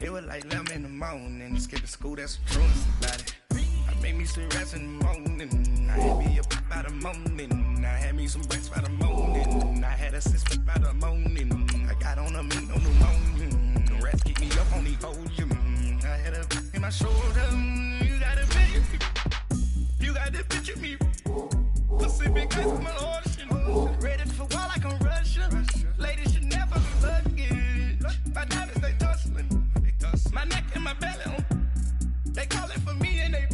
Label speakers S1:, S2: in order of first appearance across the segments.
S1: It was like 11 in the morning, skipping school, that's the truest about it. I made me some rest in the morning, I had me up by the morning. I had me some breakfast by the morning, I had a sister by the morning. I got on a meat on the morning, the rats keep me up on the volume. I had a in my shoulder, you got a bitch, you got to picture me. Pacific ice from my ocean, ready for war like I'm Russia. Ladies should never be lucky. My diamonds, they tussling. My neck and my belly, they calling for me and they,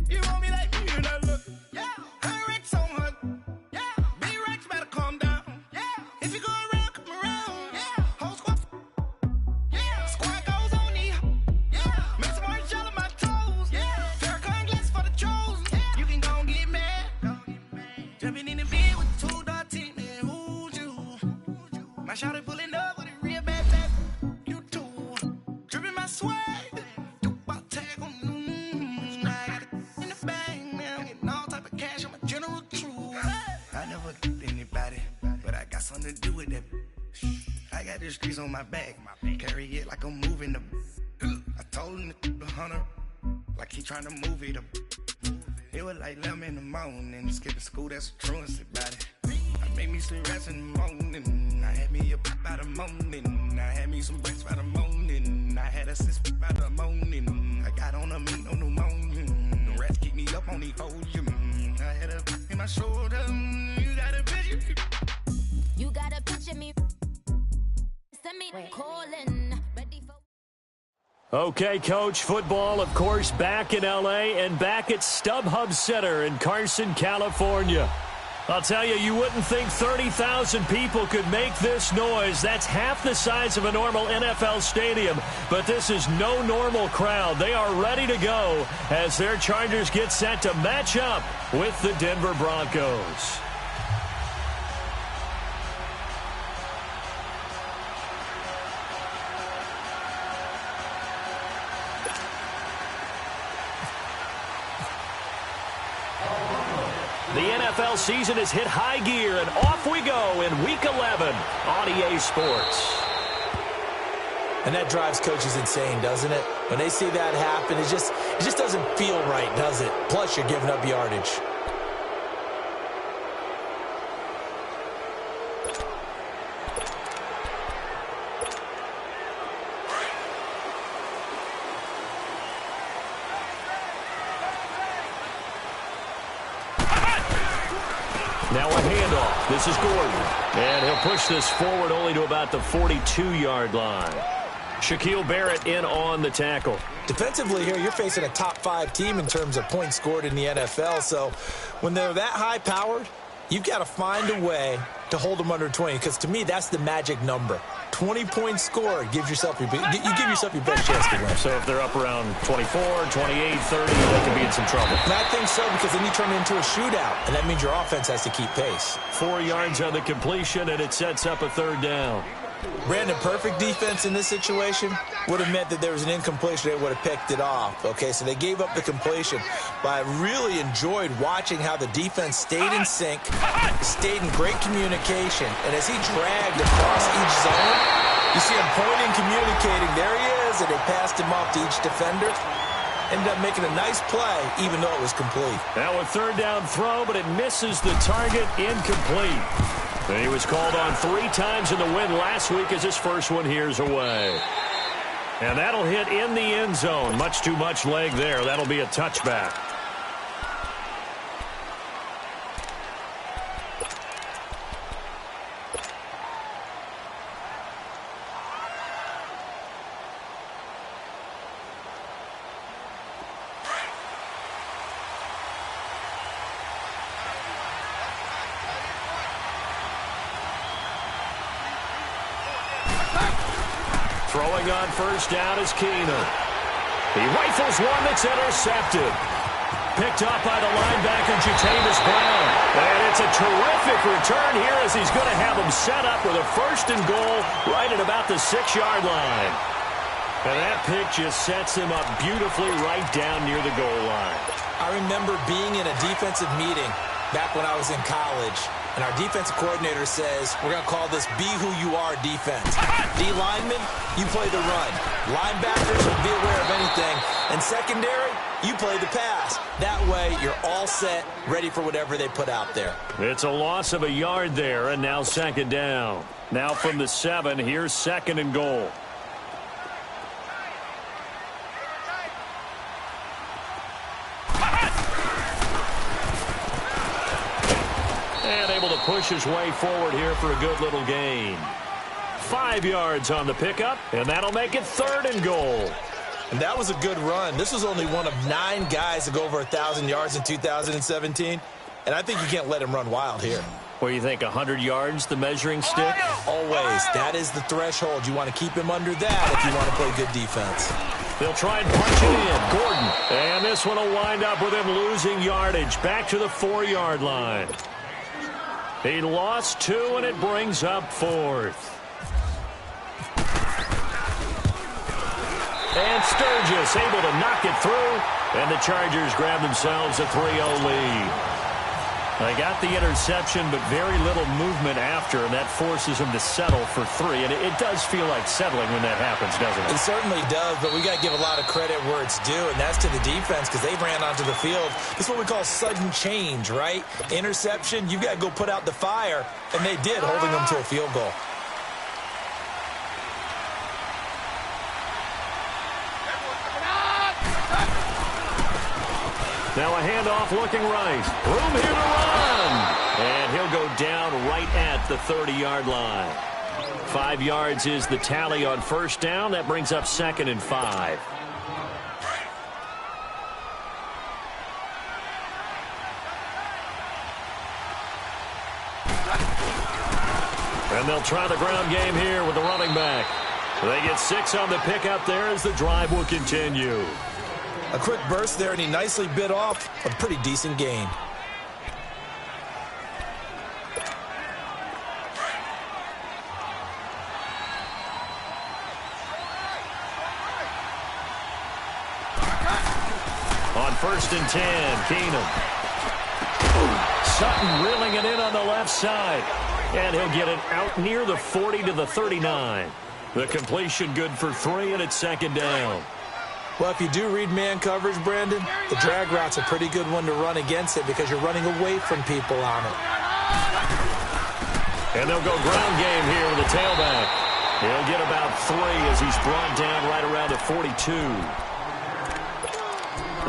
S1: you want me like me and I look, yeah, her Rex on her, yeah, B-Rex better calm down, yeah, if you go around, come around, yeah, whole squad, yeah, squad goes on me, yeah, make some orange gel on my toes, yeah, Farrakhan glass for the trolls, yeah, you can go and get mad, jumping in the bed with the 2 dot team, man, who's you, my shawty pulling up with a real bad, you too. Dripping my swag, do about tag on I got it in the bag, man. I'm getting all type of cash, I'm a general true. I never did anybody, but I got something to do with that. I got the streets on my back, carry it like I'm moving the. I told him the hunter, like he trying to move it up. It was like 11 in the morning, skipping school, that's the truest about it. I made me some rest in the morning, I had me up by the morning. I had me some breakfast by the morning, I had a sister by the morning. I got on a meat on the morning, the rats keep me up on the volume. I had a in my shoulder, you got a picture.
S2: You got a picture me. Send me calling. Ready for.
S3: Okay, Coach, football, of course, back in L.A. and back at StubHub Center in Carson, California. I'll tell you, you wouldn't think 30,000 people could make this noise. That's half the size of a normal NFL stadium, but this is no normal crowd. They are ready to go as their Chargers get set to match up with the Denver Broncos. The NFL season has hit high gear, and off we go in Week 11 on EA Sports.
S4: And that drives coaches insane, doesn't it? When they see that happen, it just doesn't feel right, does it? Plus, you're giving up yardage.
S3: Now a handoff. This is Gordon. And he'll push this forward only to about the 42-yard line. Shaquille Barrett in on the tackle.
S4: Defensively here, you're facing a top-5 team in terms of points scored in the NFL. So when they're that high-powered, you've got to find a way to hold them under 20. Because to me, that's the magic number. 20 points scored gives yourself you give yourself your best chance to win.
S3: So if they're up around 24, 28, 30, they could be in some trouble.
S4: And I think so, because then you turn it into a shootout, and that means your offense has to keep pace.
S3: 4 yards on the completion, and it sets up a 3rd down.
S4: Brandon, perfect defense in this situation would have meant that there was an incompletion. They would have picked it off. Okay, so they gave up the completion. But I really enjoyed watching how the defense stayed in sync, stayed in great communication. And as he dragged across each zone, you see him pointing, communicating. There he is, and they passed him off to each defender. Ended up making a nice play, even though it was complete.
S3: Now a 3rd down throw, but it misses the target, incomplete. And he was called on 3 times in the win last week as his first one here's away. And that'll hit in the end zone. Much too much leg there. That'll be a touchback. Throwing on 1st down is Keener. He rifles one that's intercepted. Picked up by the linebacker, Jatavis Brown. And it's a terrific return here as he's going to have him set up with a 1st and goal right at about the 6-yard line. And that pick just sets him up beautifully right down near the goal line.
S4: I remember being in a defensive meeting back when I was in college, and our defensive coordinator says, we're going to call this Be Who You Are defense. D lineman, you play the run. Linebackers will be aware of anything. And secondary, you play the pass. That way, you're all set, ready for whatever they put out there.
S3: It's a loss of a yard there, and now second down. Now from the 7, here's second and goal. And able to push his way forward here for a good little gain. 5 yards on the pickup, and that'll make it third and goal.
S4: And that was a good run. This was only one of 9 guys to go over 1,000 yards in 2017. And I think you can't let him run wild here.
S3: What do you think, 100 yards, the measuring stick?
S4: Always. That is the threshold. You want to keep him under that if you want to play good defense.
S3: They'll try and punch it in. Gordon. And this one will wind up with him losing yardage. Back to the 4-yard line. He lost 2, and it brings up 4th. And Sturgis able to knock it through, and the Chargers grab themselves a 3-0 lead. They got the interception, but very little movement after, and that forces them to settle for 3. And it does feel like settling when that happens, doesn't it?
S4: It certainly does, but we got to give a lot of credit where it's due, and that's to the defense because they ran onto the field. This is what we call sudden change, right? Interception, you've got to go put out the fire, and they did, holding them to a field goal.
S3: Now a handoff looking right. Room here to run. And he'll go down right at the 30-yard line. 5 yards is the tally on first down. That brings up second and 5. And they'll try the ground game here with the running back. They get 6 on the pickup there as the drive will continue.
S4: A quick burst there, and he nicely bit off a pretty decent gain.
S3: On first and 10, Keenum. Sutton reeling it in on the left side. And he'll get it out near the 40 to the 39. The completion good for 3, and it's second down.
S4: Well, if you do read man coverage, Brandon, the drag route's a pretty good one to run against it because you're running away from people on it.
S3: And they'll go ground game here with the tailback. He'll get about 3 as he's brought down right around the 42.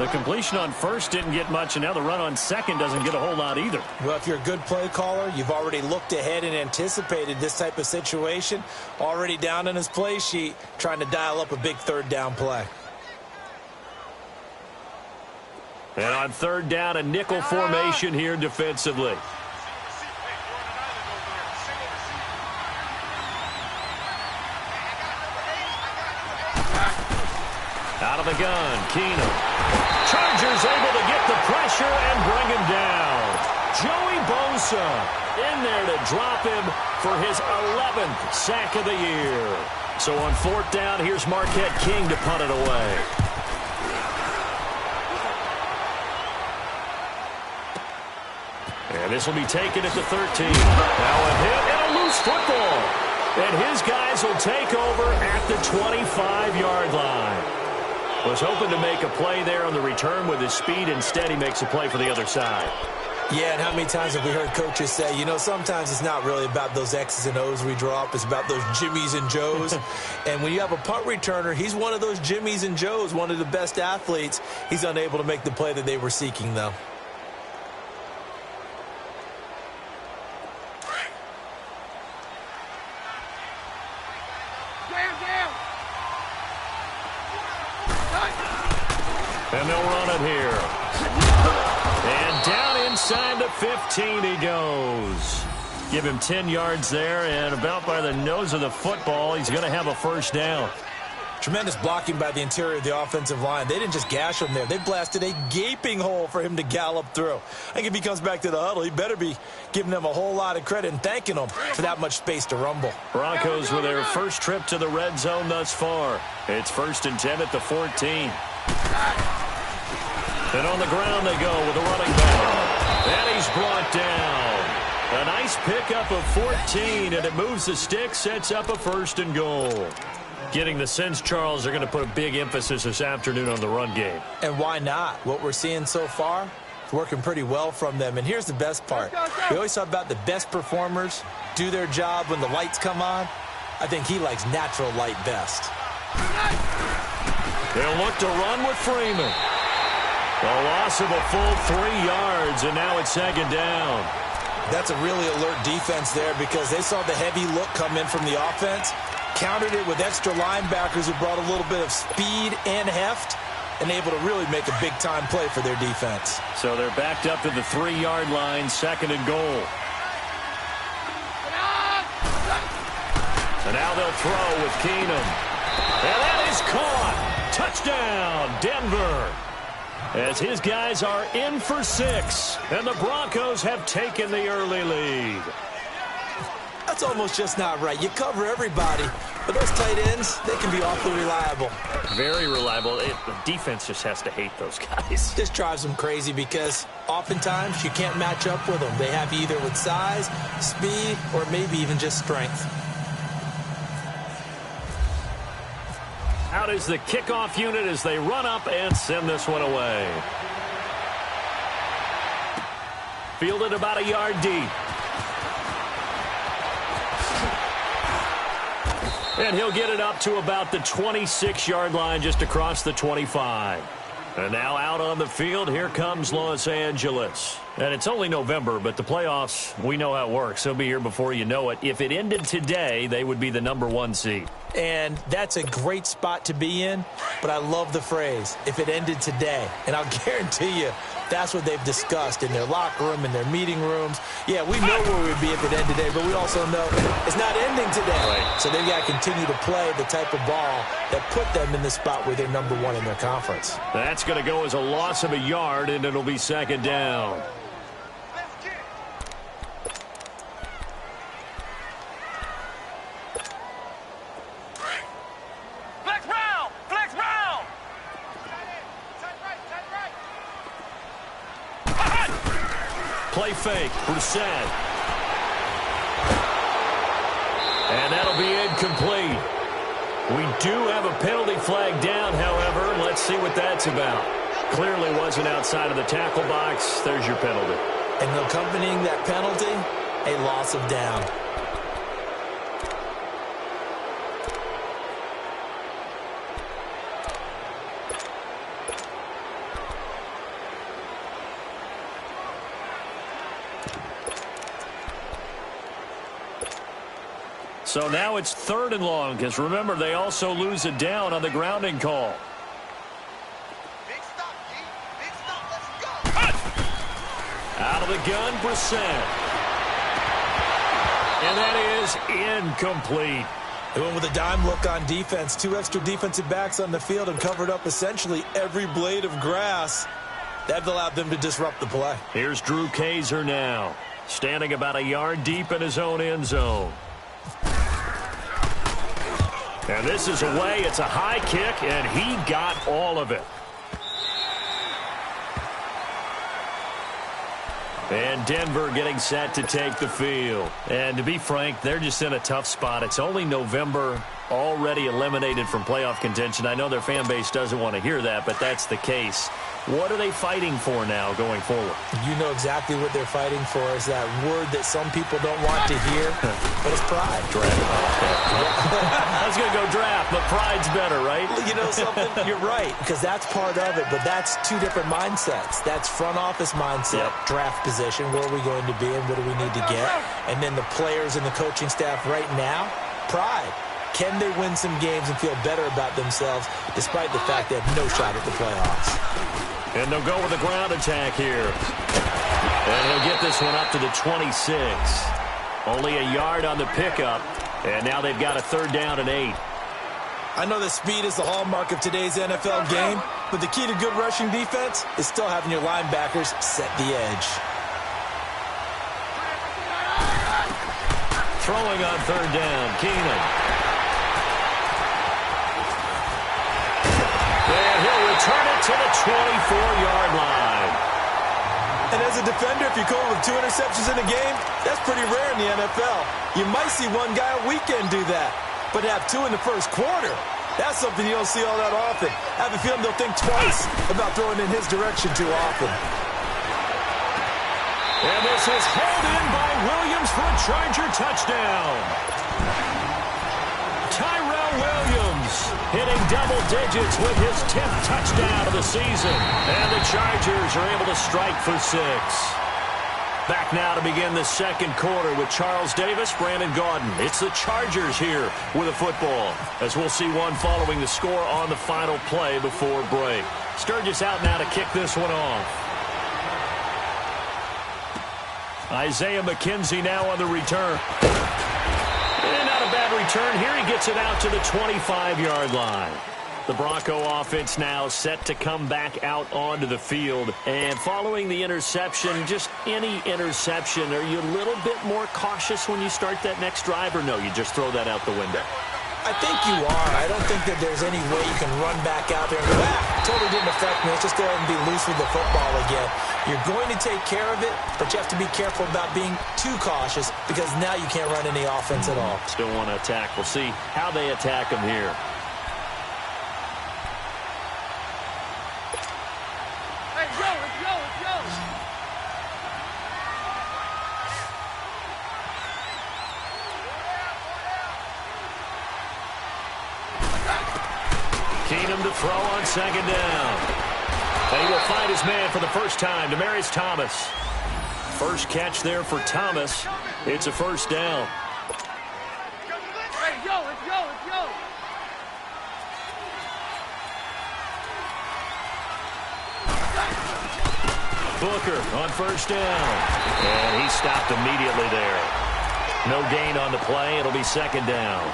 S3: The completion on first didn't get much, and now the run on second doesn't get a whole lot either.
S4: Well, if you're a good play caller, you've already looked ahead and anticipated this type of situation. Already down in his play sheet, trying to dial up a big third down play.
S3: And on third down, a nickel formation here defensively. Out of the gun, Keenum. Chargers able to get the pressure and bring him down. Joey Bosa in there to drop him for his 11th sack of the year. So on fourth down, here's Marquette King to punt it away. And this will be taken at the 13. Now a hit and a loose football. And his guys will take over at the 25-yard line. Was hoping to make a play there on the return with his speed. Instead, he makes a play for the other side.
S4: Yeah, and how many times have we heard coaches say, you know, sometimes it's not really about those X's and O's we draw up. It's about those Jimmies and Joes. And when you have a punt returner, he's one of those Jimmies and Joes, one of the best athletes. He's unable to make the play that they were seeking, though.
S3: And they'll run it here. And down inside the 15 he goes. Give him 10 yards there, and about by the nose of the football, he's going to have a first down.
S4: Tremendous blocking by the interior of the offensive line. They didn't just gash him there. They blasted a gaping hole for him to gallop through. I think if he comes back to the huddle, he better be giving them a whole lot of credit and thanking them for that much space to rumble.
S3: Broncos with their first trip to the red zone thus far. It's first and 10 at the 14. And on the ground they go with the running back. And he's brought down. A nice pickup of 14, and it moves the stick, sets up a first and goal. Getting the sense, Charles, they're going to put a big emphasis this afternoon on the run game.
S4: And why not? What we're seeing so far, it's working pretty well from them. And here's the best part. We always talk about the best performers do their job when the lights come on. I think he likes natural light best.
S3: They'll look to run with Freeman. A loss of a full 3 yards, and now it's second down.
S4: That's a really alert defense there because they saw the heavy look come in from the offense, countered it with extra linebackers who brought a little bit of speed and heft, and able to really make a big-time play for their defense.
S3: So they're backed up to the 3-yard line, second and goal. And now they'll throw with Keenum. And that is caught. Touchdown, Denver. As his guys are in for 6, and the Broncos have taken the early lead.
S4: That's almost just not right. You cover everybody, but those tight ends, they can be awfully reliable.
S3: Very reliable. The defense just has to hate those guys.
S4: This drives them crazy because oftentimes you can't match up with them. They have you either with size, speed, or maybe even just strength.
S3: Out is the kickoff unit as they run up and send this one away. Fielded about a yard deep. And he'll get it up to about the 26-yard line, just across the 25. And now out on the field, here comes Los Angeles. And it's only November, but the playoffs, we know how it works. They'll be here before you know it. If it ended today, they would be the #1 seed.
S4: And that's a great spot to be in, but I love the phrase, if it ended today. And I'll guarantee you, that's what they've discussed in their locker room, in their meeting rooms. Yeah, we know where we'd be if it ended today, but we also know it's not ending today.
S3: Right.
S4: So they've got to continue to play the type of ball that put them in the spot where they're #1 in their conference.
S3: That's going to go as a loss of a yard, and it'll be second down. Play fake, Brissett. And that'll be incomplete. We do have a penalty flag down, however. Let's see what that's about. Clearly wasn't outside of the tackle box. There's your penalty.
S4: And accompanying that penalty, a loss of down.
S3: So now it's 3rd and long, because remember, they also lose a down on the grounding call.
S1: Big stop, G. Big stop. Let's go.
S3: Out of the gun, Brissett. And that is incomplete.
S4: They went with a dime look on defense. 2 extra defensive backs on the field and covered up essentially every blade of grass. That allowed them to disrupt the play.
S3: Here's Drew Kaiser now, standing about a yard deep in his own end zone. And this is away. It's a high kick, and he got all of it. And Denver getting set to take the field. And to be frank, they're just in a tough spot. It's only November, already eliminated from playoff contention. I know their fan base doesn't want to hear that, but that's the case. What are they fighting for now going forward?
S4: You know exactly what they're fighting for. Is that word that some people don't want to hear, but it's pride.
S3: Draft. I was going to go draft, but pride's better, right?
S4: You know something? You're right, because that's part of it, but that's 2 different mindsets. That's front office mindset, draft position, where are we going to be and what do we need to get? And then the players and the coaching staff right now, pride. Can they win some games and feel better about themselves despite the fact they have no shot at the playoffs?
S3: And they'll go with a ground attack here. And he'll get this one up to the 26. Only a yard on the pickup. And now they've got a 3rd down and 8.
S4: I know that speed is the hallmark of today's NFL game, but the key to good rushing defense is still having your linebackers set the edge.
S3: Throwing on 3rd down, Keenum. And he'll return it to the 24-yard line.
S4: And as a defender, if you go with 2 interceptions in a game, that's pretty rare in the NFL. You might see one guy a weekend do that. But to have 2 in the first quarter, that's something you don't see all that often. I have a feeling they'll think twice about throwing in his direction too often.
S3: And this is held in by Williams for a Charger touchdown. Tyrell Williams hitting double digits with his 10th touchdown of the season. And the Chargers are able to strike for 6. Back now to begin the second quarter with Charles Davis, Brandon Gaudin. It's the Chargers here with a football, as we'll see one following the score on the final play before break. Sturgis out now to kick this one off. Isaiah McKenzie now on the return. And not a bad return here. He gets it out to the 25-yard line. The Bronco offense now set to come back out onto the field. And following the interception, just any interception, are you a little bit more cautious when you start that next drive, or no, you just throw that out the window?
S4: I think you are. I don't think that there's any way you can run back out there and go, totally didn't affect me. Let's just go ahead and be loose with the football again. You're going to take care of it, but you have to be careful about being too cautious because now you can't run any offense at all.
S3: Still want to attack. We'll see how they attack them here. Keenum to throw on second down. And he will find his man for the first time, Demaryius Thomas. First catch there for Thomas. It's a first down.
S5: Hey, let's go.
S3: Booker on first down. And he stopped immediately there. No gain on the play. It'll be second down.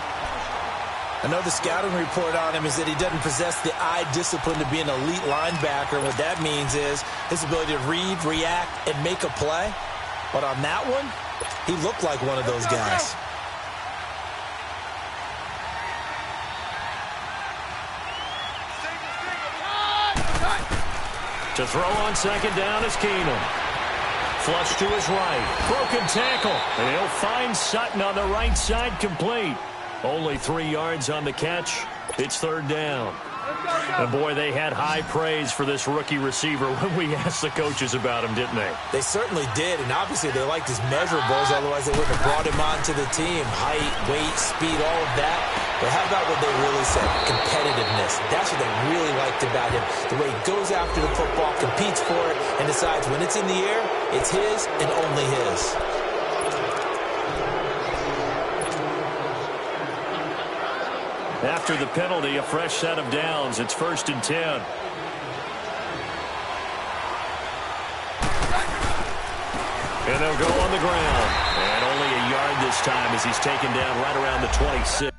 S4: Another scouting report on him is that he doesn't possess the eye discipline to be an elite linebacker. What that means is his ability to read, react, and make a play. But on that one, he looked like one of those guys.
S3: To throw on second down is Keenum. Flush to his right. Broken tackle. And he'll find Sutton on the right side, complete. Only 3 yards on the catch. It's third down. And, boy, they had high praise for this rookie receiver when we asked the coaches about him, didn't they?
S4: They certainly did, and obviously they liked his measurables. Otherwise, they wouldn't have brought him onto the team. Height, weight, speed, all of that. But how about what they really said? Competitiveness. That's what they really liked about him. The way he goes after the football, competes for it, and decides when it's in the air, it's his and only his.
S3: After the penalty, a fresh set of downs. It's 1st and 10. And they'll go on the ground. And only a yard this time as he's taken down right around the 26.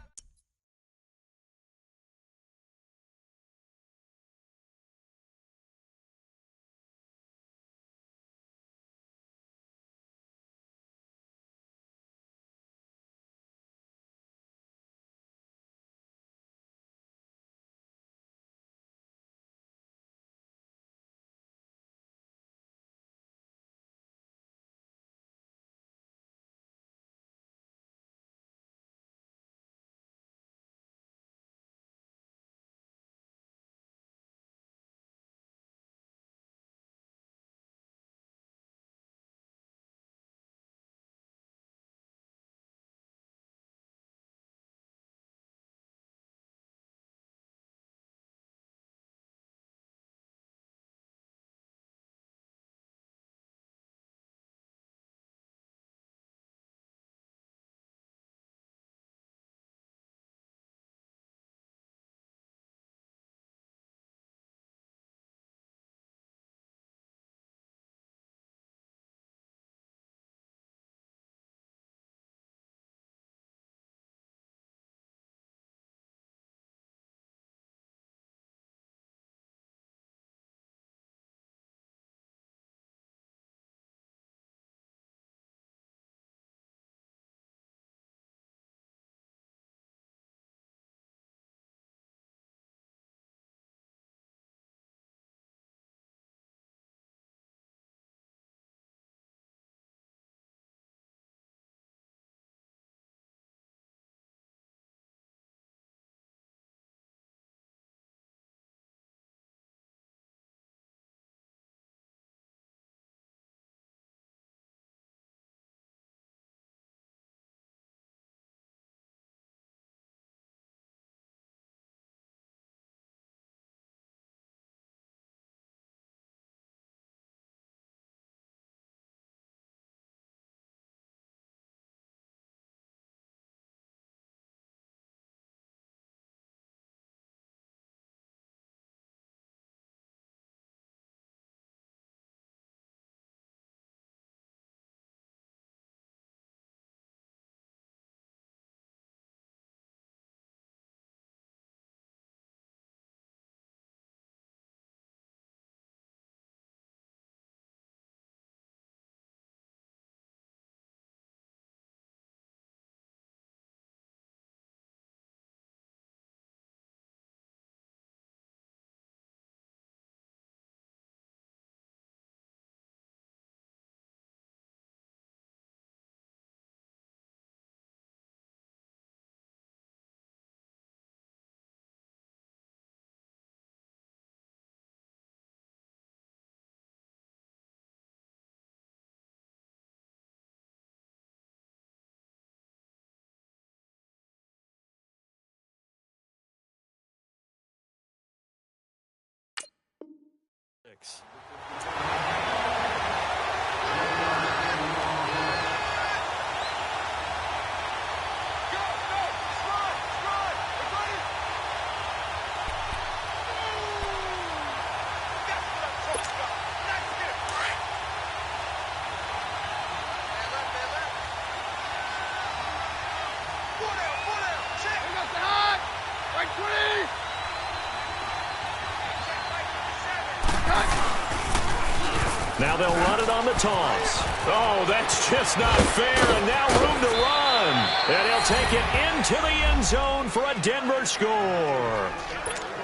S3: Now they'll run it on the toss. Oh, that's just not fair, and now room to run. And he'll take it into the end zone for a Denver score.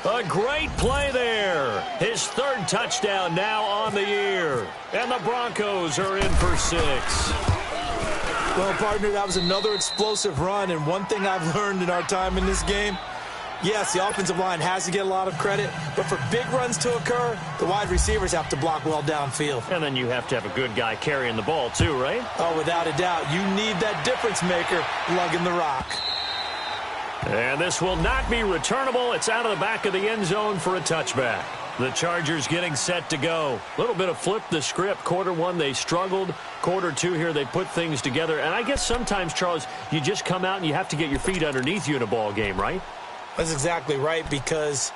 S3: A great play there. His third touchdown now on the year. And the Broncos are in for 6.
S4: Well, partner, that was another explosive run, and one thing I've learned in our time in this game, yes, the offensive line has to get a lot of credit, but for big runs to occur, the wide receivers have to block well downfield.
S3: And then you have to have a good guy carrying the ball too, right?
S4: Oh, without a doubt. You need that difference maker lugging the rock.
S3: And this will not be returnable. It's out of the back of the end zone for a touchback. The Chargers getting set to go. A little bit of flip the script. Quarter one, they struggled. Quarter two here, they put things together. And I guess sometimes, Charles, you just come out and you have to get your feet underneath you in a ball game, right?
S4: That's exactly right, because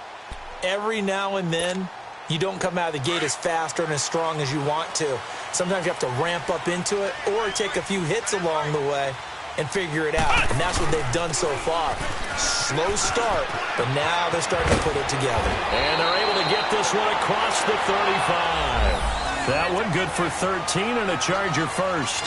S4: every now and then you don't come out of the gate as fast or as strong as you want to. Sometimes you have to ramp up into it or take a few hits along the way and figure it out. And that's what they've done so far. Slow start, but now they're starting to put it together.
S3: And they're able to get this one across the 35. That one good for 13 and a Charger first.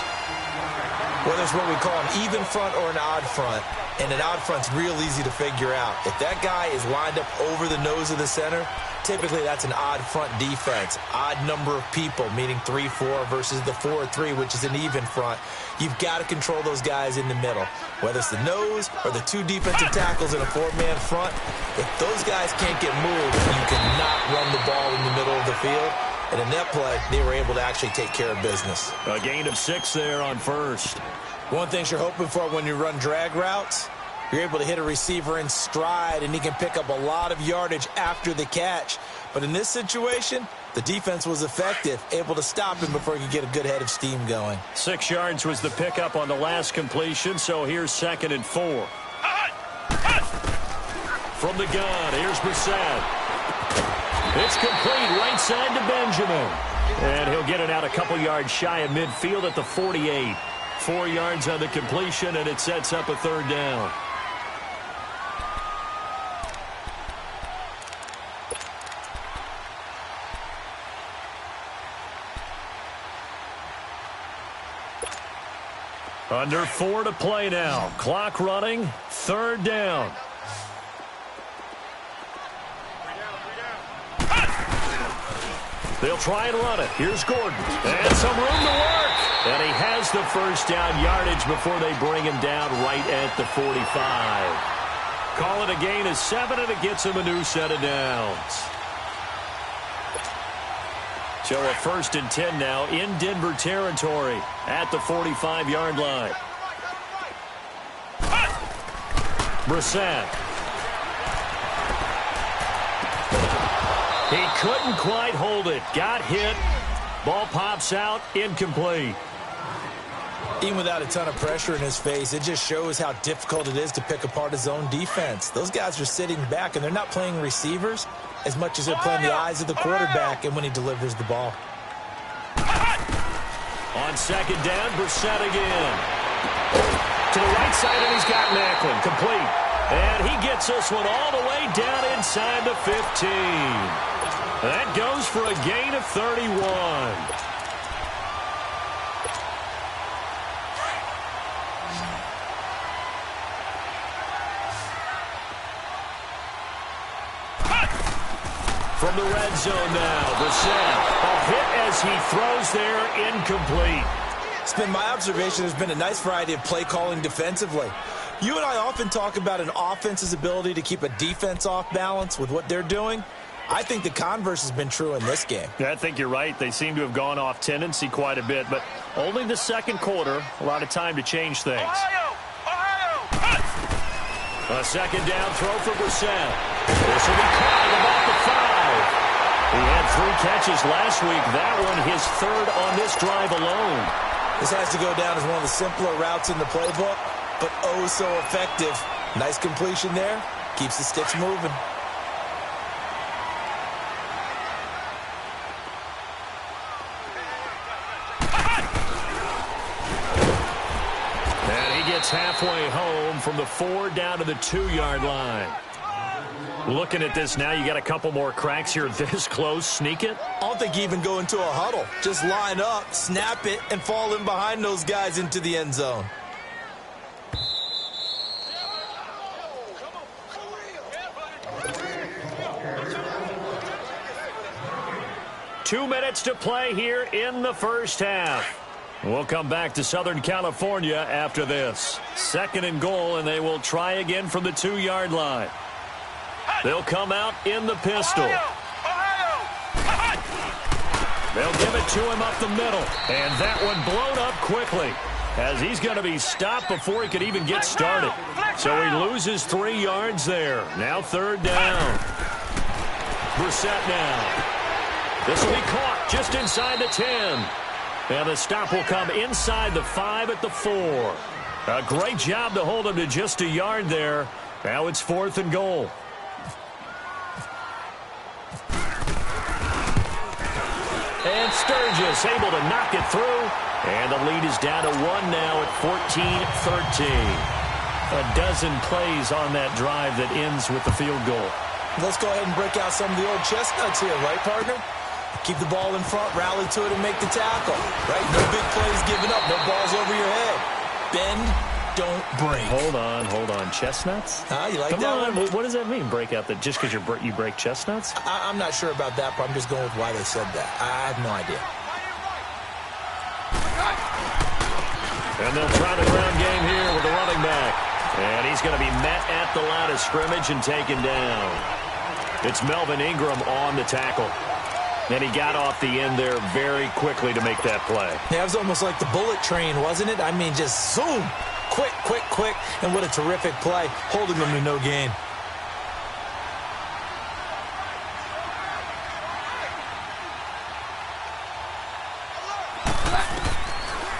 S4: Whether it's what we call an even front or an odd front, and an odd front's real easy to figure out. If that guy is lined up over the nose of the center, typically that's an odd front defense. Odd number of people, meaning 3-4 versus the 4-3, which is an even front. You've got to control those guys in the middle. Whether it's the nose or the two defensive tackles in a 4-man front, if those guys can't get moved, you cannot run the ball in the middle of the field. And in that play, they were able to actually take care of business.
S3: A gain of 6 there on first.
S4: One thing you're hoping for when you run drag routes, you're able to hit a receiver in stride, and he can pick up a lot of yardage after the catch. But in this situation, the defense was effective, able to stop him before he could get a good head of steam going.
S3: 6 yards was the pickup on the last completion, so here's 2nd and 4. From the gun, here's Brissett. It's complete right side to Benjamin. And he'll get it out a couple yards shy of midfield at the 48. 4 yards on the completion, and it sets up a 3rd down. Under 4 to play now. Clock running. 3rd down. They'll try and run it. Here's Gordon. And some room to work. And he has the first down yardage before they bring him down right at the 45. Call it a gain of 7, and it gets him a new set of downs. So a 1st and 10 now in Denver territory at the 45-yard line. Brissett. He couldn't quite hold it. Got hit. Ball pops out. Incomplete.
S4: Even without a ton of pressure in his face, it just shows how difficult it is to pick apart his own defense. Those guys are sitting back, and they're not playing receivers as much as they're playing the eyes of the quarterback and when he delivers the ball.
S3: On 2nd down, Brissett again. To the right side, and he's got Macklin. Complete. And he gets this one all the way down inside the 15. That goes for a gain of 31. From the red zone now, Brissett. A hit as he throws there, incomplete.
S4: It's been my observation there's been a nice variety of play calling defensively. You and I often talk about an offense's ability to keep a defense off balance with what they're doing. I think the converse has been true in this game.
S3: Yeah, I think you're right. They seem to have gone off tendency quite a bit, but only the 2nd quarter, a lot of time to change things. A 2nd down throw for Brissett. This will be caught at about the 5. He had 3 catches last week. That one his third on this drive alone.
S4: This has to go down as one of the simpler routes in the playbook, but oh so effective. Nice completion there. Keeps the sticks moving.
S3: And he gets halfway home from the 4 down to the 2-yard line. Looking at this now, you got a couple more cracks here this close. Sneak it?
S4: I don't think you even go into a huddle. Just line up, snap it, and fall in behind those guys into the end zone.
S3: Two minutes to play here in the first half. We'll come back to Southern California after this. 2nd and goal, and they will try again from the 2-yard line. They'll come out in the pistol. They'll give it to him up the middle. And that one blown up quickly, as he's going to be stopped before he could even get started. So he loses 3 yards there. Now 3rd down. Brissett now. This will be caught just inside the 10. And the stop will come inside the 5 at the 4. A great job to hold him to just a yard there. Now it's 4th and goal. And Sturgis able to knock it through. And the lead is down to 1 now at 14-13. A dozen plays on that drive that ends with the field goal.
S4: Let's go ahead and break out some of the old chestnuts here, right, partner? Keep the ball in front, rally to it, and make the tackle. Right? No big plays given up, no balls over your head. Bend, don't break.
S3: Hold on. Chestnuts?
S4: You like
S3: Come
S4: that
S3: on.
S4: one?
S3: What does that mean, break out? Just because you break chestnuts?
S4: I'm not sure about that, but I'm just going with why they said that. I have no idea.
S3: And they'll try the ground game here with the running back. And he's going to be met at the line of scrimmage and taken down. It's Melvin Ingram on the tackle. And he got off the end there very quickly to make that play.
S4: Yeah, it was almost like the bullet train, wasn't it? I mean, just zoom. Quick. And what a terrific play, holding them to no gain.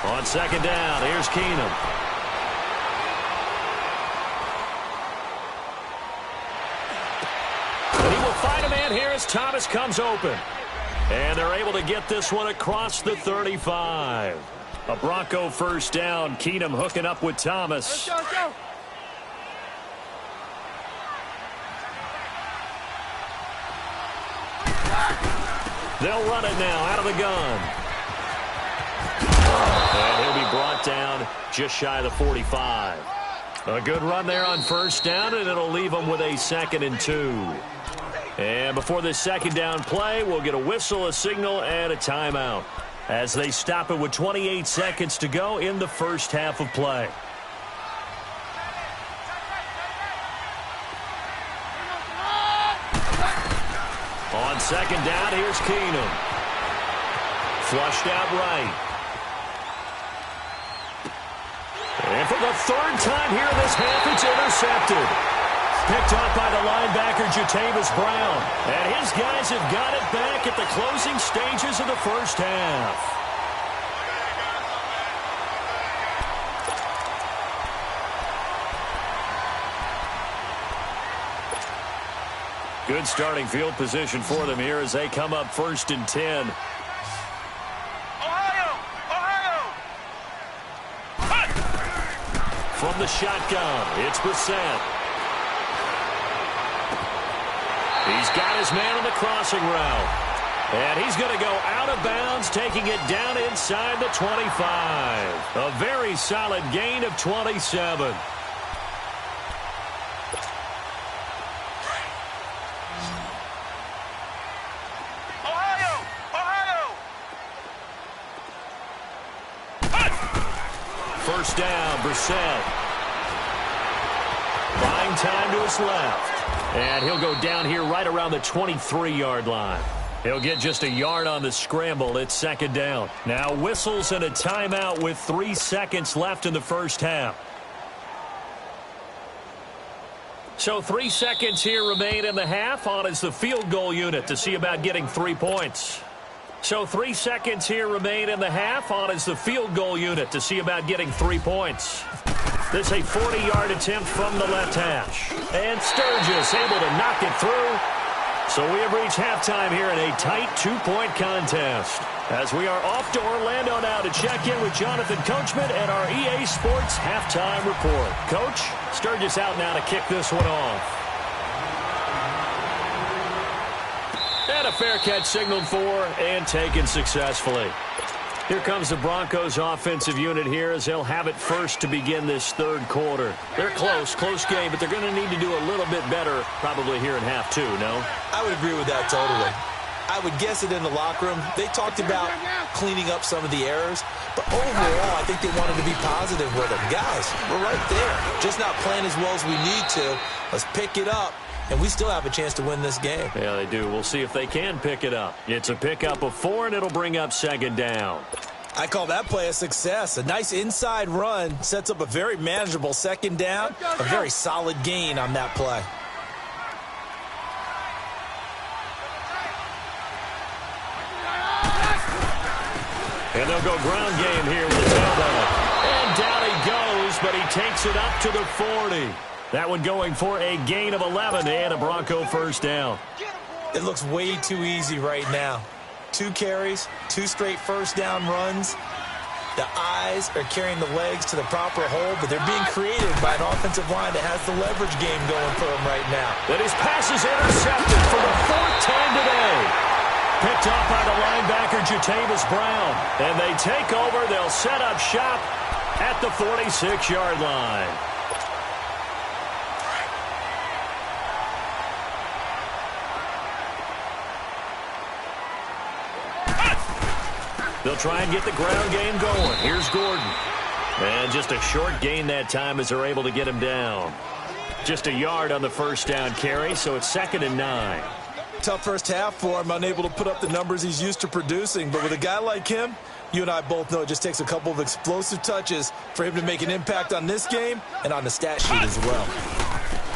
S3: On 2nd down, here's Keenum. And he will find a man here as Thomas comes open. And they're able to get this one across the 35. A Bronco first down. Keenum hooking up with Thomas.
S5: Let's go.
S3: They'll run it now out of the gun. And he'll be brought down just shy of the 45. A good run there on first down, and it'll leave them with a 2nd and 2. And before this 2nd down play, we'll get a whistle, a signal, and a timeout as they stop it with 28 seconds to go in the first half of play. On 2nd down, here's Keenum. Flushed out right. And for the 3rd time here in this half, it's intercepted. Picked up by the linebacker, Jatavis Brown. And his guys have got it back at the closing stages of the first half. Good starting field position for them here as they come up 1st and 10. From the shotgun, it's Brissett. He's got his man on the crossing route. And he's going to go out of bounds, taking it down inside the 25. A very solid gain of 27. First down, Brissett. Buying time to his left. And he'll go down here right around the 23-yard line. He'll get just a yard on the scramble. It's 2nd down. Now whistles and a timeout with 3 seconds left in the first half. So 3 seconds here remain in the half. On is the field goal unit to see about getting 3 points. So 3 seconds here remain in the half. On is the field goal unit to see about getting 3 points. This is a 40-yard attempt from the left hash. And Sturgis able to knock it through. So we have reached halftime here in a tight 2-point contest. As we are off to Orlando now to check in with Jonathan Coachman and our EA Sports halftime report. Coach, Sturgis out now to kick this one off. And a fair catch signaled for and taken successfully. Here comes the Broncos offensive unit here as they'll have it first to begin this third quarter. They're close game, but they're going to need to do a little bit better probably here in half two, no?
S4: I would agree with that totally. I would guess it in the locker room. They talked about cleaning up some of the errors, but overall, I think they wanted to be positive with them. Guys, we're right there. Just not playing as well as we need to. Let's pick it up, and we still have a chance to win this game.
S3: Yeah, they do. We'll see if they can pick it up. It's a pickup of 4, and it'll bring up second down.
S4: I call that play a success. A nice inside run sets up a very manageable second down. A very solid gain on that play.
S3: And they'll go ground game here with the tailback. And down he goes, but he takes it up to the 40. That one going for a gain of 11 and a Bronco first down.
S4: It looks way too easy right now. 2 carries, 2 straight first down runs. The eyes are carrying the legs to the proper hole, but they're being created by an offensive line that has the leverage game going for them right now.
S3: That his pass is intercepted for the 4th time today. Picked off by the linebacker, Jatavis Brown. And they take over. They'll set up shop at the 46-yard line. They'll try and get the ground game going. Here's Gordon. And just a short gain that time as they're able to get him down. Just a yard on the first down carry, so it's 2nd and 9.
S4: Tough first half for him, unable to put up the numbers he's used to producing. But with a guy like him, you and I both know it just takes a couple of explosive touches for him to make an impact on this game and on the stat sheet as well.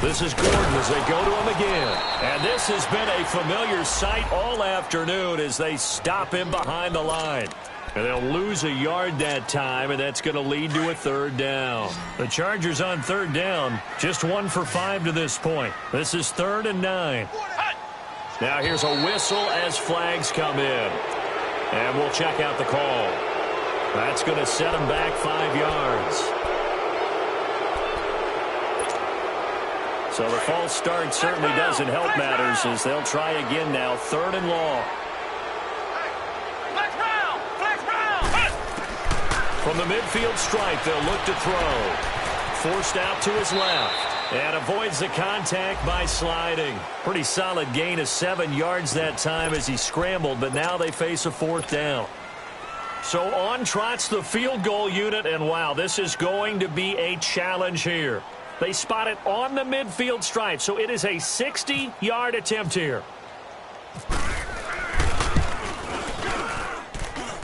S3: This is Gordon as they go to him again. And this has been a familiar sight all afternoon as they stop him behind the line. And they'll lose a yard that time, and that's going to lead to a 3rd down. The Chargers on 3rd down, just 1 for 5 to this point. This is 3rd and 9. Now here's a whistle as flags come in. And we'll check out the call. That's going to set them back 5 yards. So the false start certainly doesn't help matters as they'll try again now. 3rd and long. From the midfield stripe, they'll look to throw. Forced out to his left. And avoids the contact by sliding. Pretty solid gain of 7 yards that time as he scrambled, but now they face a 4th down. So on trots the field goal unit, and wow, this is going to be a challenge here. They spot it on the midfield stripe, so it is a 60-yard attempt here.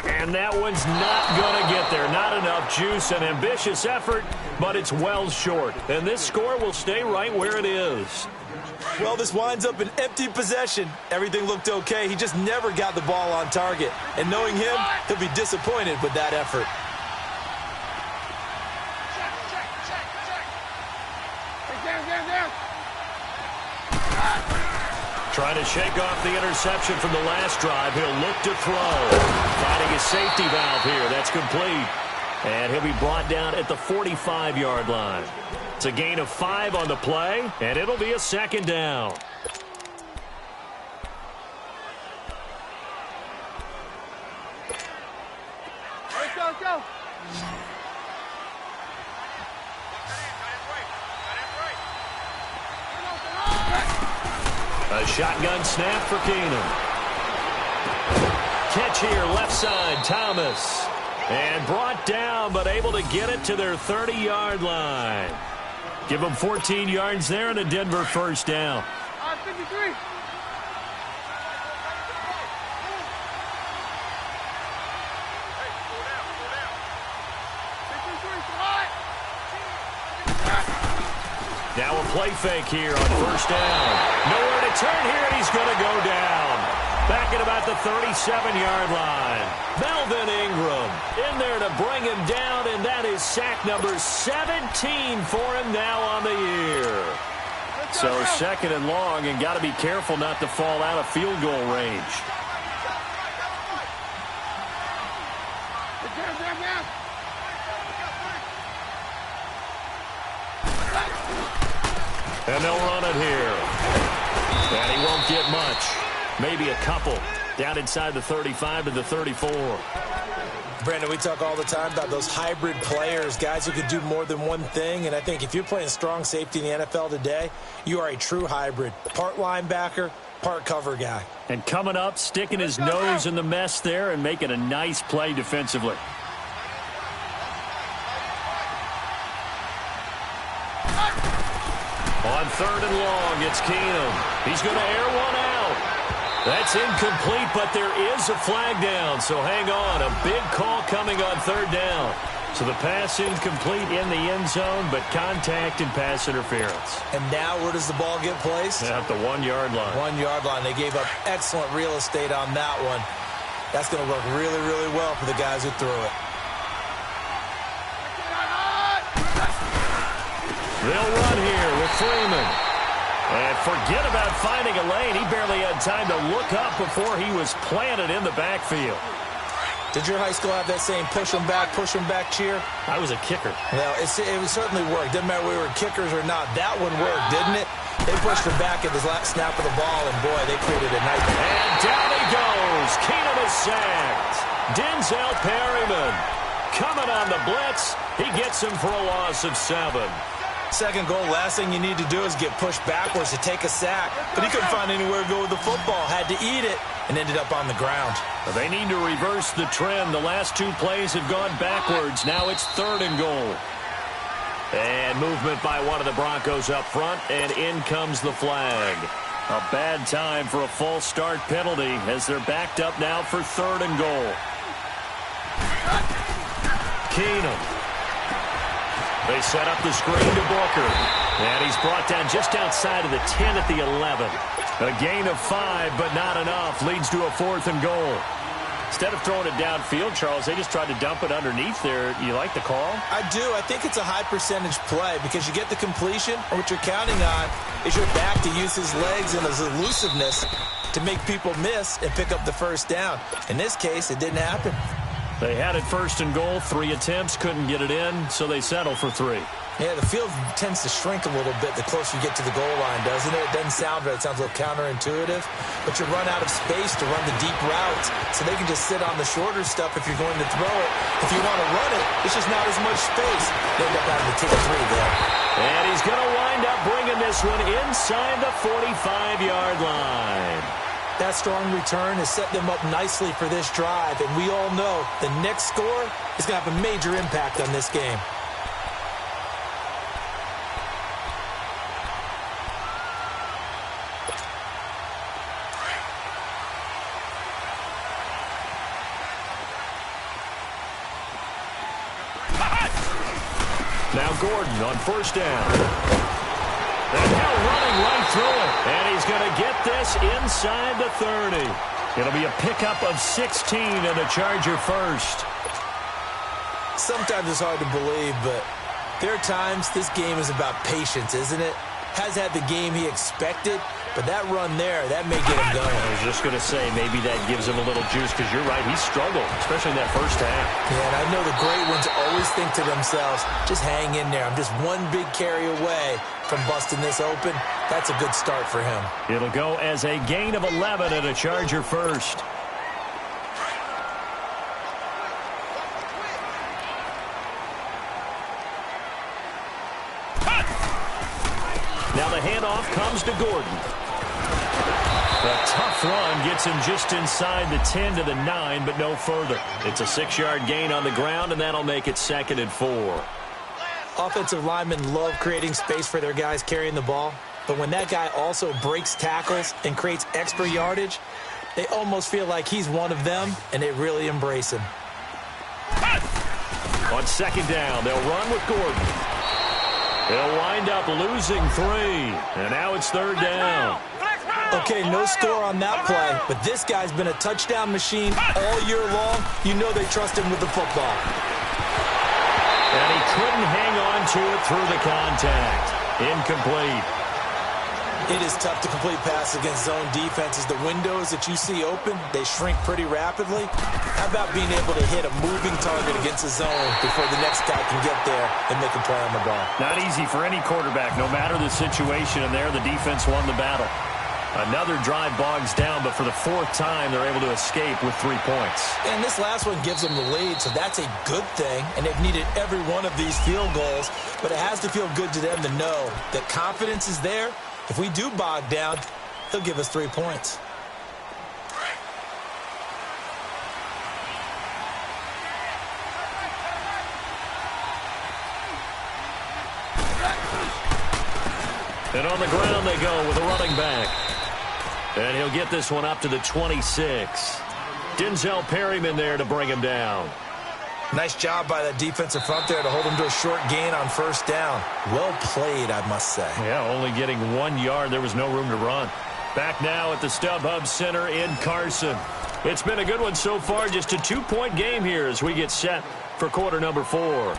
S3: And that one's not going to get there. Not enough juice. An ambitious effort, but it's well short. And this score will stay right where it is.
S4: Well, this winds up an empty possession. Everything looked okay. He just never got the ball on target. And knowing him, he'll be disappointed with that effort.
S3: Trying to shake off the interception from the last drive. He'll look to throw. Finding a safety valve here. That's complete. And he'll be brought down at the 45-yard line. It's a gain of 5 on the play, and it'll be a 2nd down.
S5: Let's go.
S3: A shotgun snap for Keenum. Catch here, left side, Thomas. And brought down, but able to get it to their 30-yard line. Give them 14 yards there and a Denver first down.
S5: 53.
S3: Now a play fake here on first down. Nowhere to turn here, and he's going to go down. Back at about at the 37-yard line. Melvin Ingram in there to bring him down, and that is sack number 17 for him now on the year. So second and long, and got to be careful not to fall out of field goal range. And they'll run it here. And he won't get much. Maybe a couple. Down inside the 35 to the 34.
S4: Brandon, we talk all the time about those hybrid players, guys who could do more than one thing. And I think if you're playing strong safety in the NFL today, you are a true hybrid. Part linebacker, part cover guy.
S3: And coming up, sticking his nose in the mess there and making a nice play defensively. On third and long, it's Keenum. He's going to air one out. That's incomplete, but there is a flag down, so hang on. A big call coming on third down. So the pass incomplete in the end zone, but contact and pass interference.
S4: And now where does the ball get placed?
S3: At the 1-yard line.
S4: 1-yard line. They gave up excellent real estate on that one. That's going to work really, really well for the guys who threw it.
S3: They'll run here with Freeman. And forget about finding a lane. He barely had time to look up before he was planted in the backfield.
S4: Did your high school have that same push them back cheer?
S3: I was a kicker.
S4: Well, it certainly worked. Didn't matter whether we were kickers or not. That one worked, didn't it? They pushed him back at the last snap of the ball, and boy, they created a nice...
S3: And down he goes. Keenum is sacked. Denzel Perryman coming on the blitz. He gets him for a loss of 7.
S4: Second goal, last thing you need to do is get pushed backwards to take a sack. But he couldn't find anywhere to go with the football. Had to eat it and ended up on the ground.
S3: They need to reverse the trend. The last 2 plays have gone backwards. Now it's third and goal. And movement by one of the Broncos up front, and in comes the flag. A bad time for a false start penalty as they're backed up now for third and goal. Keenum. They set up the screen to Booker. And he's brought down just outside of the 10 at the 11. A gain of 5, but not enough. Leads to a fourth and goal. Instead of throwing it downfield, Charles, they just tried to dump it underneath there. You like the call?
S4: I do. I think it's a high percentage play because you get the completion, and what you're counting on is your back to use his legs and his elusiveness to make people miss and pick up the first down. In this case, it didn't happen.
S3: They had it first and goal, 3 attempts, couldn't get it in, so they settle for 3.
S4: Yeah, the field tends to shrink a little bit the closer you get to the goal line, doesn't it? It doesn't sound right. It sounds a little counterintuitive. But you run out of space to run the deep routes, so they can just sit on the shorter stuff if you're going to throw it. If you want to run it, it's just not as much space. They end up having to take a 3 there.
S3: And he's going to wind up bringing this one inside the 45-yard line.
S4: That strong return has set them up nicely for this drive, and we all know the next score is going to have a major impact on this game.
S3: Now Gordon on first down. And now running right through it. And he's going to get this inside the 30. It'll be a pickup of 16 and a Charger first.
S4: Sometimes it's hard to believe, but there are times this game is about patience, isn't it? Has had the game he expected, but that run there, that may get him going.
S3: I was just going to say, maybe that gives him a little juice, because you're right, he struggled, especially in that first half.
S4: Yeah, and I know the great ones always think to themselves, just hang in there. I'm just one big carry away from busting this open. That's a good start for him.
S3: It'll go as a gain of 11 and a Charger first. Now the handoff comes to Gordon. A tough run gets him just inside the 10 to the 9, but no further. It's a 6-yard gain on the ground, and that'll make it 2nd and 4.
S4: Offensive linemen love creating space for their guys carrying the ball, but when that guy also breaks tackles and creates extra yardage, they almost feel like he's one of them, and they really embrace him.
S3: On second down, they'll run with Gordon. They'll wind up losing 3, and now it's third down.
S4: Okay, no score on that play, but this guy's been a touchdown machine all year long. You know they trust him with the football.
S3: And he couldn't hang on to it through the contact. Incomplete.
S4: It is tough to complete passes against zone defenses. The windows that you see open, they shrink pretty rapidly. How about being able to hit a moving target against a zone before the next guy can get there and make a play on the ball?
S3: Not easy for any quarterback, no matter the situation, and there the defense won the battle. Another drive bogs down, but for the fourth time, they're able to escape with 3 points.
S4: And this last one gives them the lead, so that's a good thing. And they've needed every one of these field goals, but it has to feel good to them to know that confidence is there. If we do bog down, he'll give us 3 points.
S3: And on the ground they go with a running back. And he'll get this one up to the 26. Denzel Perryman there to bring him down.
S4: Nice job by the defensive front there to hold him to a short gain on first down. Well played, I must say.
S3: Yeah, only getting 1 yard. There was no room to run. Back now at the StubHub Center in Carson. It's been a good one so far. Just a 2-point game here as we get set for quarter number 4.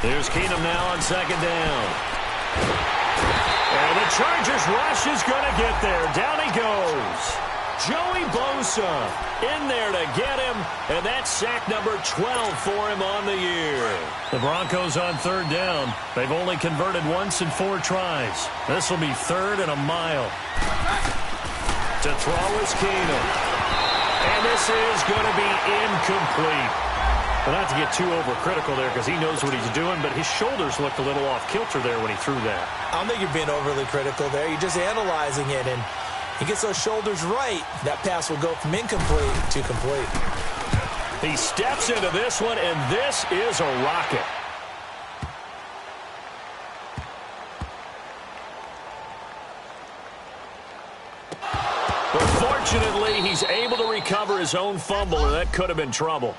S3: Here's Keenum now on second down. And the Chargers rush is going to get there. Down he goes. Joey Bosa in there to get him, and that's sack number 12 for him on the year. The Broncos on third down. They've only converted once in 4 tries. This will be 3rd and a mile. To throw is Keenum. And this is going to be incomplete. Well, not to get too overcritical there because he knows what he's doing, but his shoulders looked a little off kilter there when he threw that.
S4: I don't think you're being overly critical there. You're just analyzing it, and he gets those shoulders right. That pass will go from incomplete to complete.
S3: He steps into this one, and this is a rocket. But fortunately, he's able to recover his own fumble, or that could have been trouble.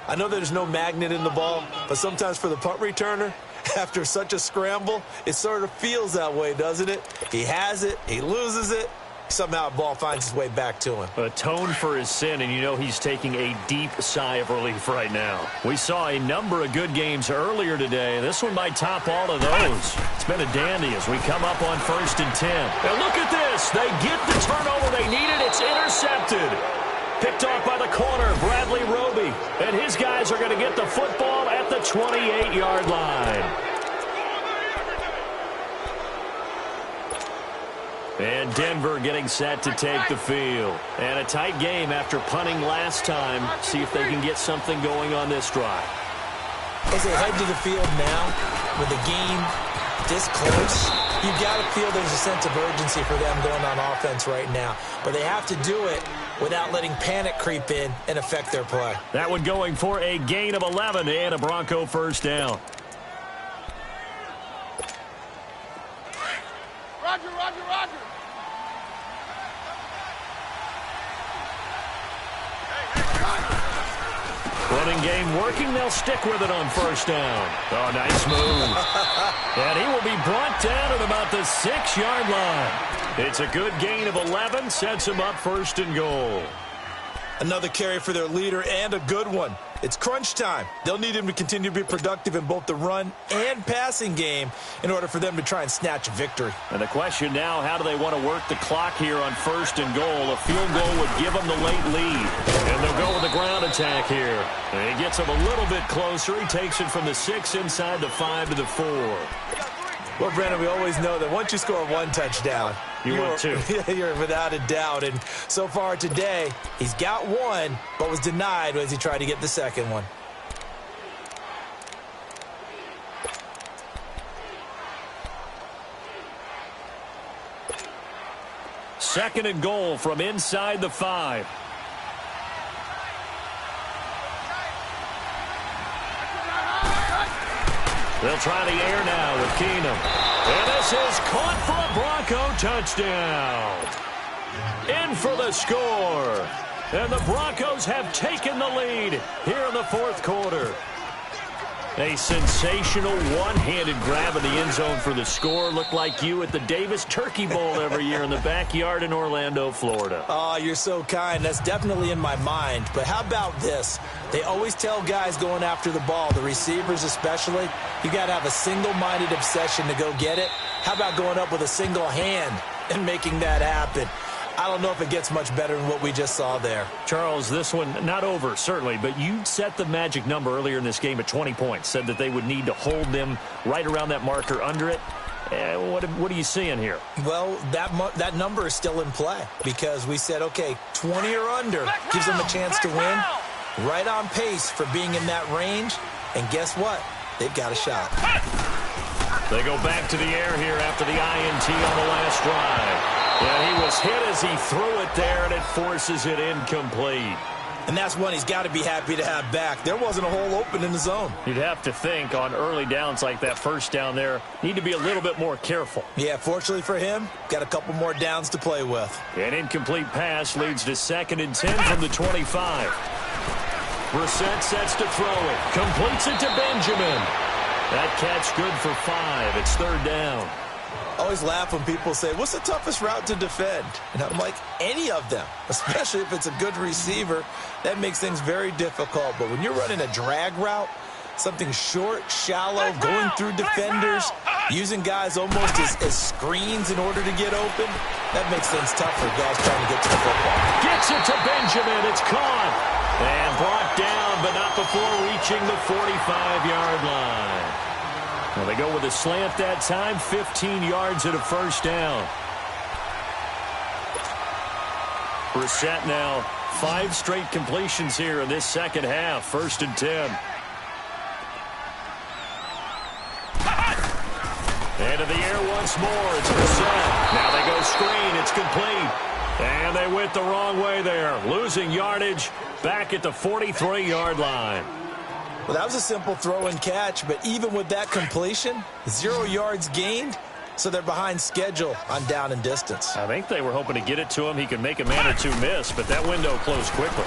S4: I know there's no magnet in the ball, but sometimes for the punt returner, after such a scramble, it sort of feels that way, doesn't it? He has it, he loses it, somehow the ball finds its way back to him.
S3: Atone for his sin, and you know he's taking a deep sigh of relief right now. We saw a number of good games earlier today. This one might top all of those. It's been a dandy as we come up on 1st and 10. Now look at this. They get the turnover they needed. It's intercepted. Picked off by the corner, Bradley Roby. And his guys are going to get the football at the 28-yard line. And Denver getting set to take the field. And a tight game after punting last time. See if they can get something going on this drive.
S4: As they head to the field now, with the game this close, you've got to feel there's a sense of urgency for them going on offense right now. But they have to do it without letting panic creep in and affect their play.
S3: That one going for a gain of 11 and a Bronco first down.
S5: Roger, roger, roger.
S3: Running game working. They'll stick with it on first down. Oh, nice move. And he will be brought down at about the 6-yard line. It's a good gain of 11. Sets him up 1st and goal.
S4: Another carry for their leader and a good one. It's crunch time. They'll need him to continue to be productive in both the run and passing game in order for them to try and snatch a victory.
S3: And the question now, how do they want to work the clock here on 1st and goal? A field goal would give them the late lead. And they'll go with the ground attack here. And he gets him a little bit closer. He takes it from the 6 inside the 5 to the 4.
S4: Well, Brandon, we always know that once you score 1 touchdown,
S3: you're
S4: without a doubt. And so far today, he's got 1, but was denied as he tried to get the second one.
S3: Second and goal from inside the 5. They'll try the air now with Keenum. And this is caught for a Bronco touchdown. In for the score. And the Broncos have taken the lead here in the fourth quarter. A sensational one-handed grab in the end zone for the score. Looked like you at the Davis Turkey Bowl every year in the backyard in Orlando, Florida.
S4: Oh, you're so kind. That's definitely in my mind. But how about this? They always tell guys going after the ball, the receivers especially, you got to have a single-minded obsession to go get it. How about going up with a single hand and making that happen? I don't know if it gets much better than what we just saw there.
S3: Charles, this one not over, certainly, but you set the magic number earlier in this game at 20 points. Said that they would need to hold them right around that marker under it. What are you seeing here?
S4: Well, that number is still in play because we said, okay, 20 or under gives them a chance to win. Right on pace for being in that range. And guess what? They've got a shot.
S3: They go back to the air here after the INT on the last drive. Yeah, he was hit as he threw it there, and it forces it incomplete.
S4: And that's one he's got to be happy to have back. There wasn't a hole open in the zone.
S3: You'd have to think on early downs like that first down there, need to be a little bit more careful.
S4: Yeah, fortunately for him, got a couple more downs to play with.
S3: An incomplete pass leads to 2nd and 10 from the 25. Brissett sets to throw it. Completes it to Benjamin. That catch good for 5. It's 3rd down.
S4: I always laugh when people say, what's the toughest route to defend? And I'm like, any of them, especially if it's a good receiver. That makes things very difficult. But when you're running a drag route, something short, shallow, going through defenders, using guys almost as screens in order to get open, that makes things tough for guys trying to get to the football.
S3: Gets it to Benjamin. It's caught. And brought down, but not before reaching the 45-yard line. Well, they go with a slant that time, 15 yards at a 1st down. Brissett now 5 straight completions here in this second half, 1st and 10. And in the air once more, it's Brissett. Now they go screen, it's complete. And they went the wrong way there, losing yardage back at the 43-yard line.
S4: Well, that was a simple throw and catch, but even with that completion, 0 yards gained, so they're behind schedule on down and distance.
S3: I think they were hoping to get it to him. He could make a man or two miss, but that window closed quickly.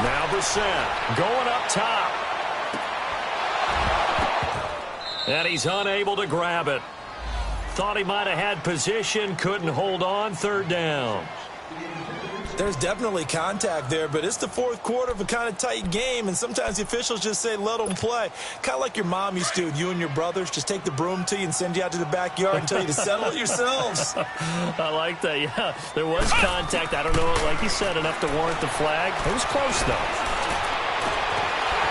S3: Now Brissett going up top. And he's unable to grab it. Thought he might have had position, couldn't hold on, 3rd down.
S4: There's definitely contact there, but it's the 4th quarter of a kind of tight game, and sometimes the officials just say, let them play. Kind of like your mom used to with you and your brothers. Just take the broom to you and send you out to the backyard and tell you to settle it yourselves.
S3: I like that, yeah. There was contact. I don't know, like you said, enough to warrant the flag. It was close, though.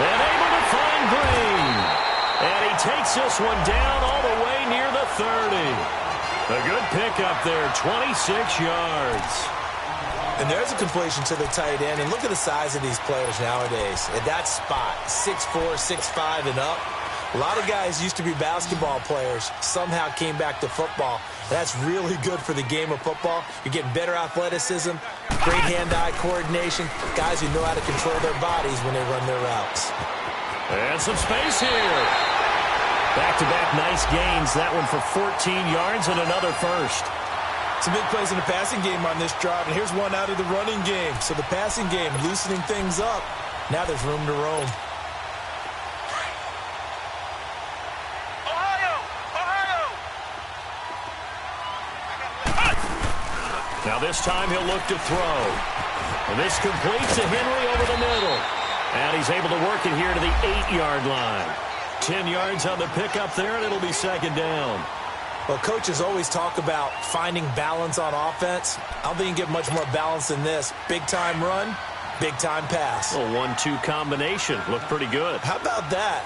S3: And able to find Green. And he takes this one down all the way near the 30. A good pickup there, 26 yards.
S4: And there's a completion to the tight end. And look at the size of these players nowadays. At that spot, 6'4", 6'5", and up. A lot of guys used to be basketball players, somehow came back to football. That's really good for the game of football. You're getting better athleticism, great hand-eye coordination, guys who know how to control their bodies when they run their routes.
S3: And some space here. Back-to-back nice gains. That one for 14 yards and another 1st.
S4: Some big plays in the passing game on this drive, and here's one out of the running game. So the passing game loosening things up. Now there's room to roam.
S3: Now this time he'll look to throw. And this completes to Henry over the middle. And he's able to work it here to the 8-yard line. 10 yards on the pickup there, and it'll be 2nd down.
S4: Well, coaches always talk about finding balance on offense. I don't think you can get much more balance than this. Big-time run, big-time pass.
S3: A 1-2 combination. Looked pretty good.
S4: How about that?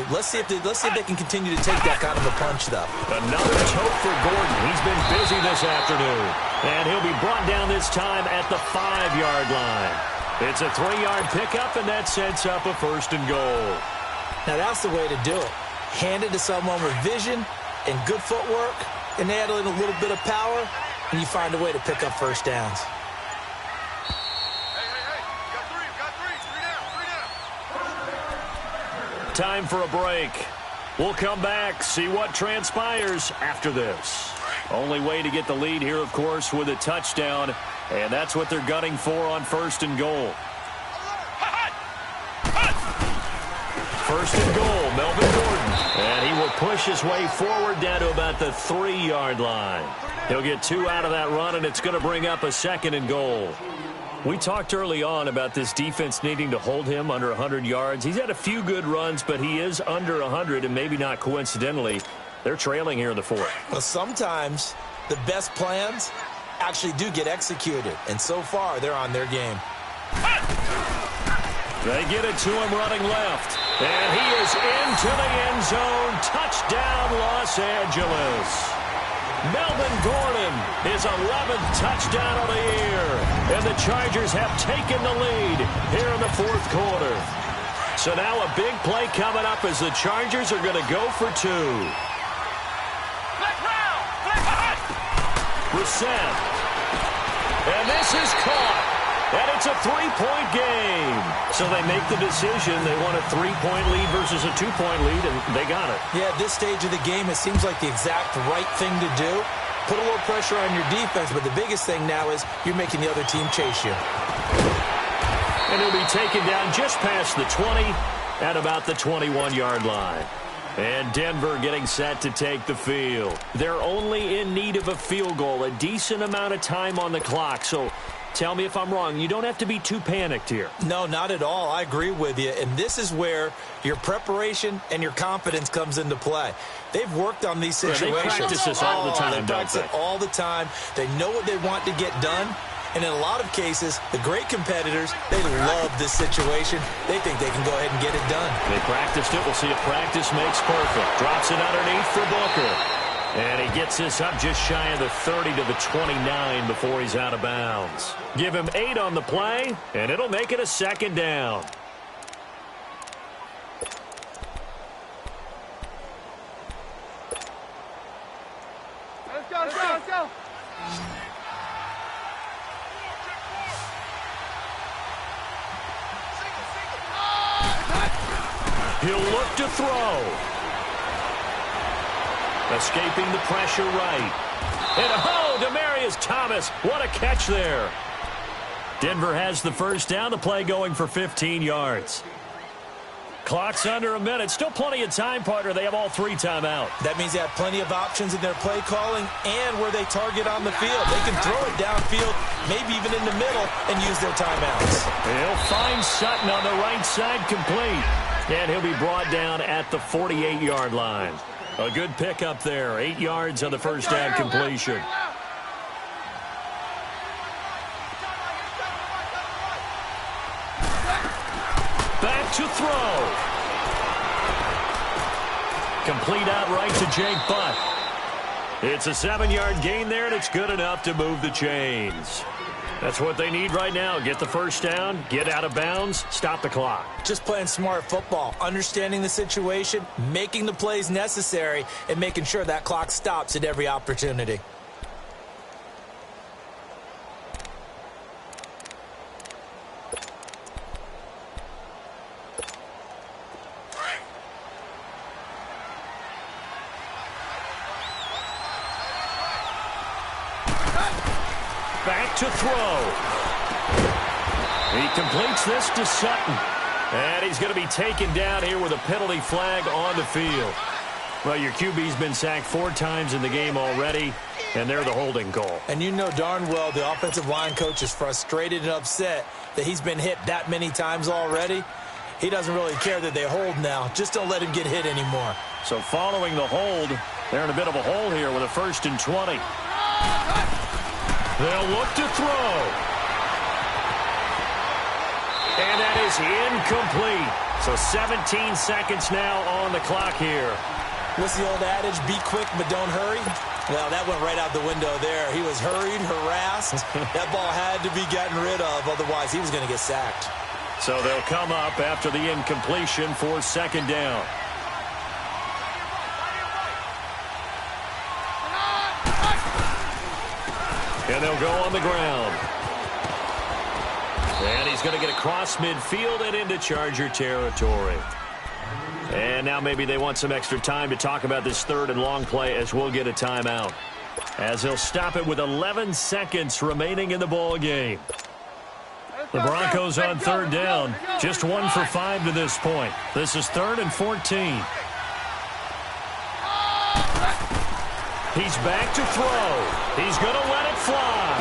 S4: Let's see if they can continue to take that kind of a punch, though.
S3: Another tote for Gordon. He's been busy this afternoon. And he'll be brought down this time at the 5-yard line. It's a 3-yard pickup, and that sets up a 1st and goal.
S4: Now, that's the way to do it. Hand it to someone with vision and good footwork, and add in a little bit of power, and you find a way to pick up 1st downs.
S3: Time for a break. We'll come back, see what transpires after this. Only way to get the lead here, of course, with a touchdown, and that's what they're gunning for on 1st and goal. First and goal, Melvin Gordon. And he will push his way forward down to about the 3-yard line. He'll get 2 out of that run, and it's going to bring up a 2nd and goal. We talked early on about this defense needing to hold him under 100 yards. He's had a few good runs, but he is under 100, and maybe not coincidentally, they're trailing here in the 4th.
S4: Well, sometimes the best plans actually do get executed, and so far they're on their game.
S3: They get it to him running left, and he is into the end zone. Touchdown, Los Angeles. Melvin Gordon, his 11th touchdown of the year, and the Chargers have taken the lead here in the 4th quarter. So now a big play coming up as the Chargers are going to go for 2. Brissett, and this is caught. And it's a 3-point game. So they make the decision. They want a 3-point lead versus a 2-point lead, and they got it.
S4: Yeah, at this stage of the game, it seems like the exact right thing to do. Put a little pressure on your defense, but the biggest thing now is you're making the other team chase you.
S3: And he'll be taken down just past the 20 at about the 21-yard line. And Denver getting set to take the field. They're only in need of a field goal, a decent amount of time on the clock. So tell me if I'm wrong. You don't have to be too panicked here.
S4: No, not at all. I agree with you. And this is where your preparation and your confidence comes into play. They've worked on these situations.
S3: Yeah, they practice this all the time,
S4: they practice it all the time. They know what they want to get done. And in a lot of cases, the great competitors, they love this situation. They think they can go ahead and get it done.
S3: They practiced it. We'll see if practice makes perfect. Drops it underneath for Booker. And he gets this up just shy of the 30 to the 29 before he's out of bounds. Give him 8 on the play, and it'll make it a 2nd down.
S5: Let's go, let's go, let's go.
S3: He'll look to throw. Escaping the pressure right. And Demaryius Thomas, what a catch there. Denver has the first down, the play going for 15 yards. Clock's under a minute. Still plenty of time, partner. They have all 3 timeouts.
S4: That means they have plenty of options in their play calling and where they target on the field. They can throw it downfield, maybe even in the middle, and use their timeouts.
S3: He'll find Sutton on the right side, complete. And he'll be brought down at the 48-yard line. A good pickup there. 8 yards on the first down completion. Back to throw. Complete outright to Jake Butt. It's a 7-yard gain there, and it's good enough to move the chains. That's what they need right now. Get the first down, get out of bounds, stop the clock.
S4: Just playing smart football, understanding the situation, making the plays necessary, and making sure that clock stops at every opportunity.
S3: Back to throw. He completes this to Sutton. And he's going to be taken down here with a penalty flag on the field. Well, your QB's been sacked 4 times in the game already, and they're the holding call.
S4: And you know darn well the offensive line coach is frustrated and upset that he's been hit that many times already. He doesn't really care that they hold now. Just don't let him get hit anymore.
S3: So following the hold, they're in a bit of a hole here with a 1st and 20. They'll look to throw. And that is incomplete. So 17 seconds now on the clock here.
S4: What's the old adage? Be quick, but don't hurry. Well, that went right out the window there. He was hurried, harassed. That ball had to be gotten rid of, otherwise he was going to get sacked.
S3: So they'll come up after the incompletion for 2nd down. And they'll go on the ground. And he's going to get across midfield and into Charger territory. And now maybe they want some extra time to talk about this third and long play as we'll get a timeout. As they'll stop it with 11 seconds remaining in the ball game. The Broncos on third down, just 1 for 5 to this point. This is 3rd and 14. He's back to throw. He's going to let it fly.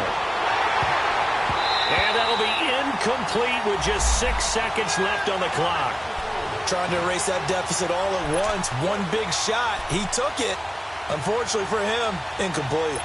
S3: And that'll be incomplete with just 6 seconds left on the clock.
S4: Trying to erase that deficit all at once. One big shot. He took it. Unfortunately for him, incomplete.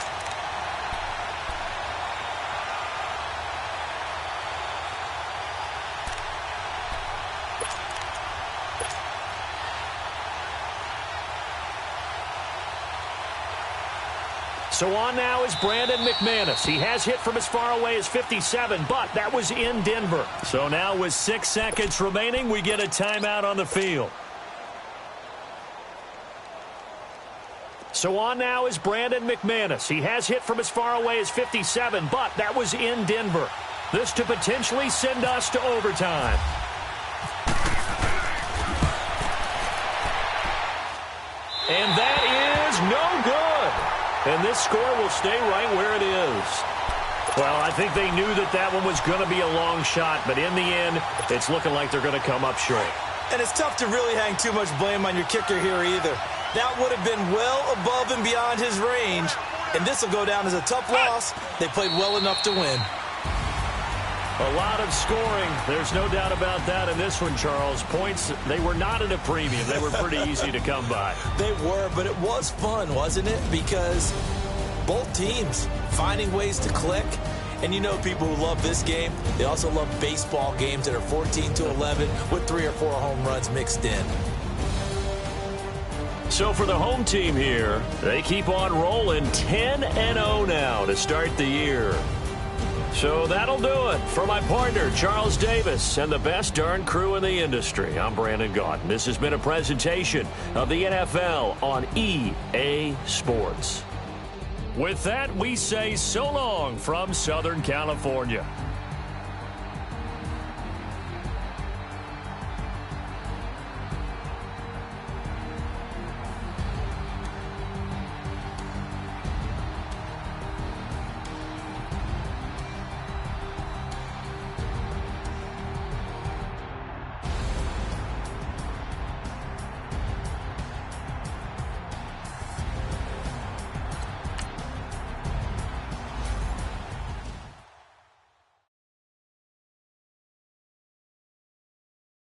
S3: So on now is Brandon McManus. He has hit from as far away as 57, but that was in Denver. So now with 6 seconds remaining, we get a timeout on the field. So on now is Brandon McManus. He has hit from as far away as 57, but that was in Denver. This to potentially send us to overtime. And that is no good. And this score will stay right where it is. Well, I think they knew that that one was going to be a long shot, but in the end, it's looking like they're going to come up short.
S4: And it's tough to really hang too much blame on your kicker here either. That would have been well above and beyond his range, and this will go down as a tough loss. They played well enough to win.
S3: A lot of scoring. There's no doubt about that in this one, Charles. Points, they were not at a premium. They were pretty easy to come by.
S4: They were, but it was fun, wasn't it? Because both teams finding ways to click. And you know people who love this game, they also love baseball games that are 14-11 with 3 or 4 home runs mixed in.
S3: So for the home team here, they keep on rolling 10-0 now to start the year. So that'll do it for my partner, Charles Davis, and the best darn crew in the industry. I'm Brandon Gaudin. This has been a presentation of the NFL on EA Sports. With that, we say so long from Southern California.